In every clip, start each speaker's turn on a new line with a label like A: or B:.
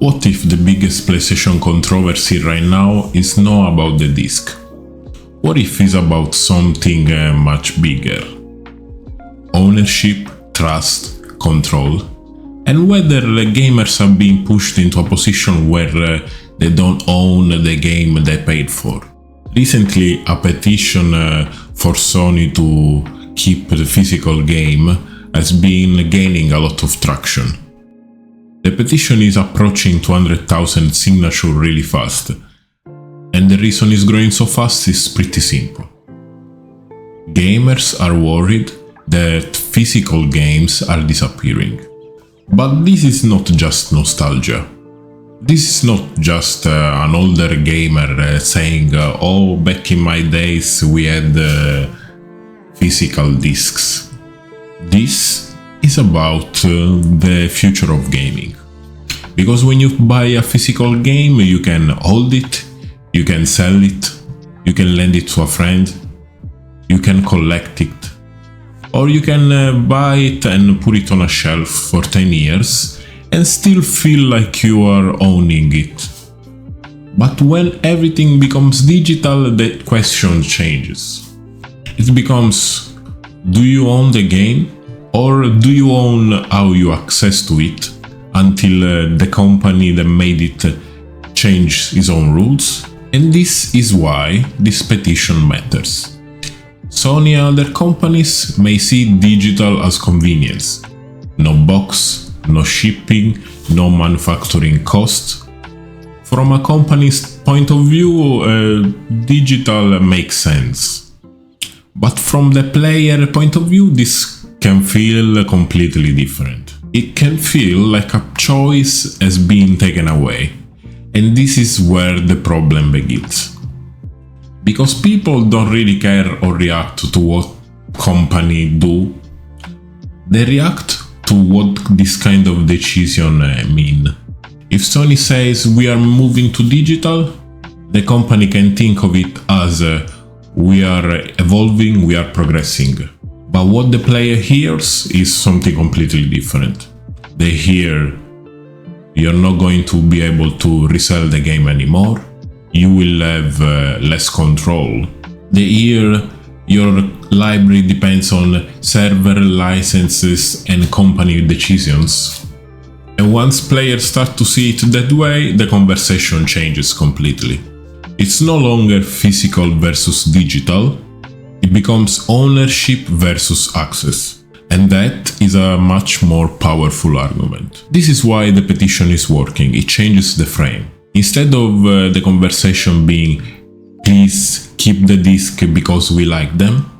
A: What if the biggest PlayStation controversy right now is not about the disc? What if it's about something much bigger? Ownership, trust, control, and whether the gamers are being pushed into a position where they don't own the game they paid for. Recently, a petition for Sony to keep the physical game has been gaining a lot of traction. The petition is approaching 200,000 signatures really fast, and the reason it's growing so fast is pretty simple. Gamers are worried that physical games are disappearing. But this is not just nostalgia. This is not just an older gamer saying, oh, back in my days we had physical discs. This is about the future of gaming. Because when you buy a physical game, you can hold it, you can sell it, you can lend it to a friend, you can collect it, or you can buy it and put it on a shelf for 10 years and still feel like you are owning it. But when everything becomes digital, the question changes. It becomes, do you own the game? Or do you own how you access to it until the company that made it change its own rules? And this is why this petition matters. Sony and other companies may see digital as convenience. No box, no shipping, no manufacturing cost. From a company's point of view, digital makes sense. But from the player point of view, this can feel completely different. It can feel like a choice has been taken away. And this is where the problem begins. Because people don't really care or react to what company do. They react to what this kind of decision mean. If Sony says we are moving to digital, the company can think of it as we are evolving, we are progressing. But what the player hears is something completely different. They hear you're not going to be able to resell the game anymore, you will have less control. They hear your library depends on server licenses and company decisions. And once players start to see it that way, the conversation changes completely. It's no longer physical versus digital. It becomes ownership versus access. And that is a much more powerful argument. This is why the petition is working. It changes the frame. Instead of the conversation being, please keep the disc because we like them,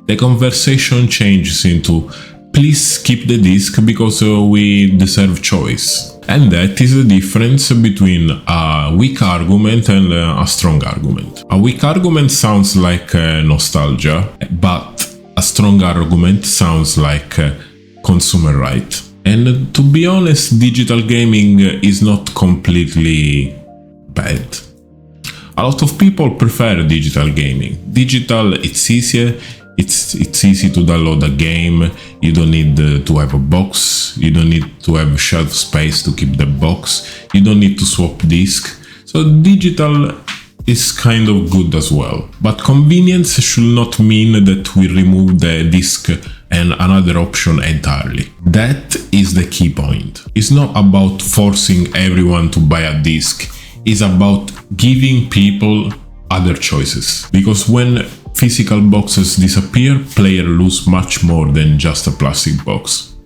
A: the conversation changes into, please keep the disc because we deserve choice. And that is the difference between a weak argument and a strong argument. A weak argument sounds like nostalgia, but a strong argument sounds like consumer right. And to be honest, digital gaming is not completely bad. A lot of people prefer digital gaming. Digital, it's easier. It's easy to download a game, you don't need to have a box, you don't need to have shelf space to keep the box, you don't need to swap disk. So digital is kind of good as well. But convenience should not mean that we remove the disk and another option entirely. That is the key point. It's not about forcing everyone to buy a disc, it's about giving people other choices. Because when physical boxes disappear, players lose much more than just a plastic box.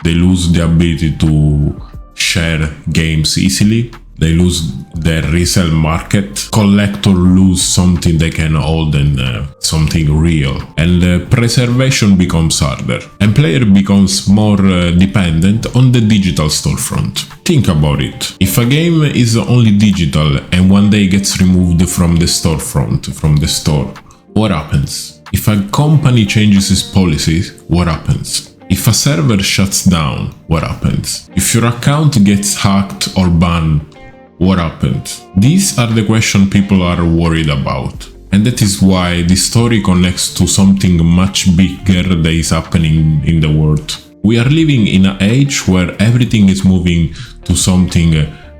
A: They lose the ability to share games easily, they lose their resale market, collectors lose something they can hold and something real, and preservation becomes harder, and player becomes more dependent on the digital storefront. Think about it. If a game is only digital and one day gets removed from the storefront, from the store, what happens? If a company changes its policies, what happens? If a server shuts down, what happens? If your account gets hacked or banned, what happens? These are the questions people are worried about. And that is why this story connects to something much bigger that is happening in the world. We are living in an age where everything is moving to something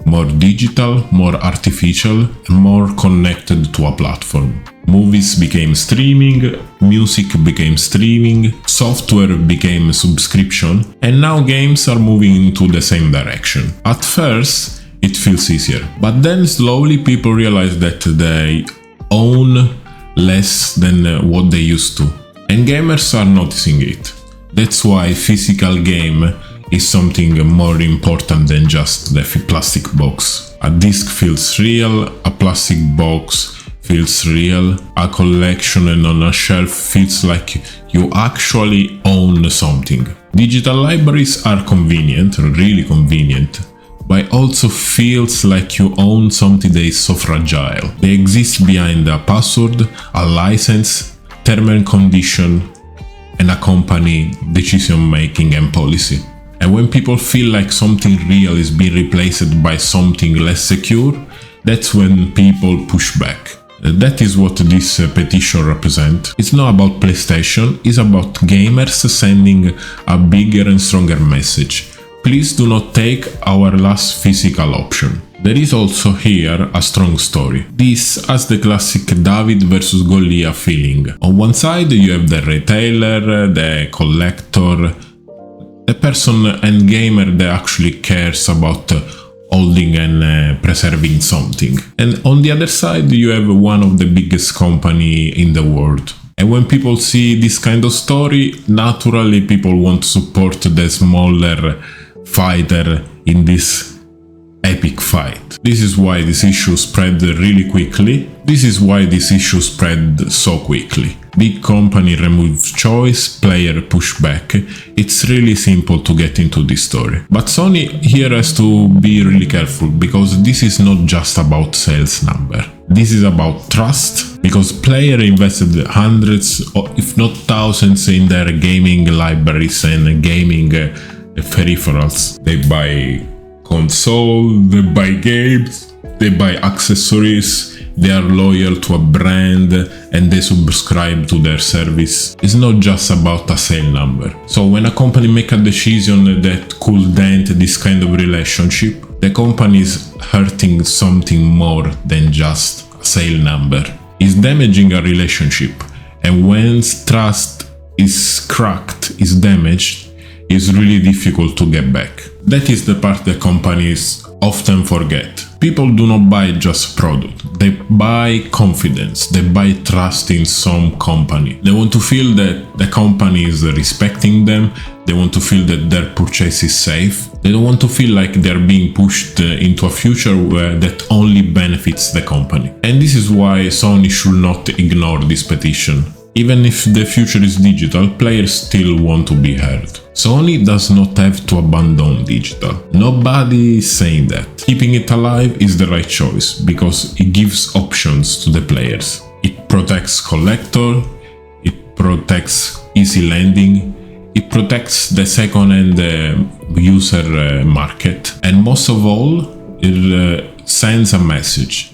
A: more digital, more artificial, and more connected to a platform. Movies became streaming, music became streaming, software became subscription, and now games are moving into the same direction. At first, it feels easier, but then slowly people realize that they own less than what they used to, and gamers are noticing it. That's why physical game is something more important than just the plastic box. A disc feels real, a plastic box feels real, a collection and on a shelf feels like you actually own something. Digital libraries are convenient, really convenient, but also feels like you own something that is so fragile. They exist behind a password, a license, term and condition, and a company decision making and policy. And when people feel like something real is being replaced by something less secure, that's when people push back. That is what this petition represents. It's not about PlayStation, it's about gamers sending a bigger and stronger message. Please do not take our last physical option. There is also here a strong story. This has the classic David versus Goliath feeling. On one side you have the retailer, the collector, the person and gamer that actually cares about holding and preserving something. And on the other side you have one of the biggest company in the world. And when people see this kind of story, naturally people want to support the smaller fighter in this epic fight. This is why this issue spread really quickly. This is why this issue spread so quickly. Big company removes choice, player push back. It's really simple to get into this story. But Sony here has to be really careful, because this is not just about sales number. This is about trust, because players invested hundreds, if not thousands, in their gaming libraries and gaming peripherals. They buy console, they buy games, they buy accessories, they are loyal to a brand and they subscribe to their service. It's not just about a sale number. So when a company make a decision that could dent this kind of relationship, the company is hurting something more than just a sale number. It's damaging a relationship, and when trust is cracked, is damaged, it's really difficult to get back. That is the part that companies often forget. People do not buy just product, they buy confidence, they buy trust in some company. They want to feel that the company is respecting them, they want to feel that their purchase is safe, they don't want to feel like they're being pushed into a future that only benefits the company. And this is why Sony should not ignore this petition. Even if the future is digital, players still want to be heard. Sony does not have to abandon digital. Nobody is saying that. Keeping it alive is the right choice, because it gives options to the players. It protects collector, it protects easy lending, it protects the second-hand user market, and most of all, it sends a message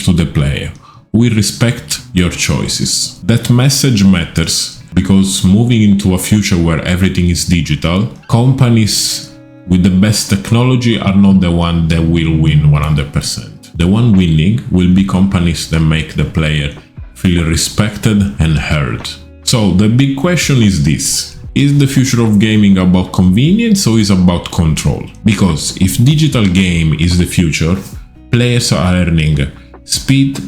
A: to the player. We respect your choices. That message matters, because moving into a future where everything is digital, companies with the best technology are not the one that will win 100%. The one winning will be companies that make the player feel respected and heard. So the big question is this: is the future of gaming about convenience or is it about control? Because if digital game is the future, players are earning speed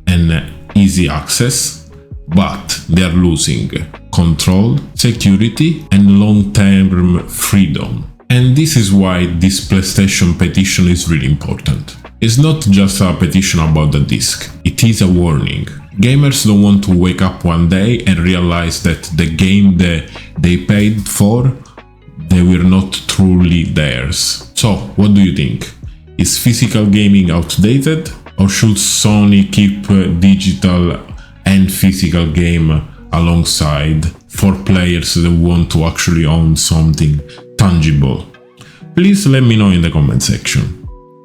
A: and easy access, but they are losing control, security, and long-term freedom. And this is why this PlayStation petition is really important. It's not just a petition about the disc, it is a warning. Gamers don't want to wake up one day and realize that the game that they paid for, they were not truly theirs. So, what do you think? Is physical gaming outdated? Or should Sony keep digital and physical game alongside for players that want to actually own something tangible? Please let me know in the comment section.